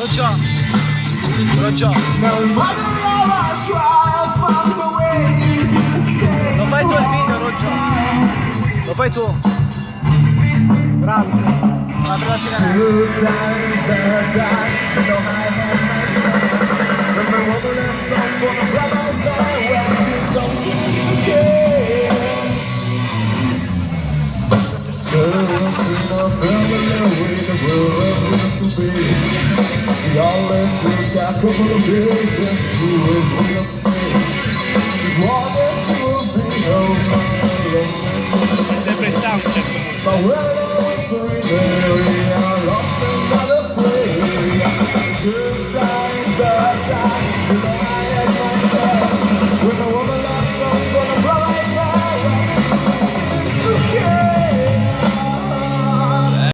Roggia. Lo fai tu il video, Roggia. Lo fai tu. Grazie. Apri la sigaretta. È sempre il soundcheck comunque.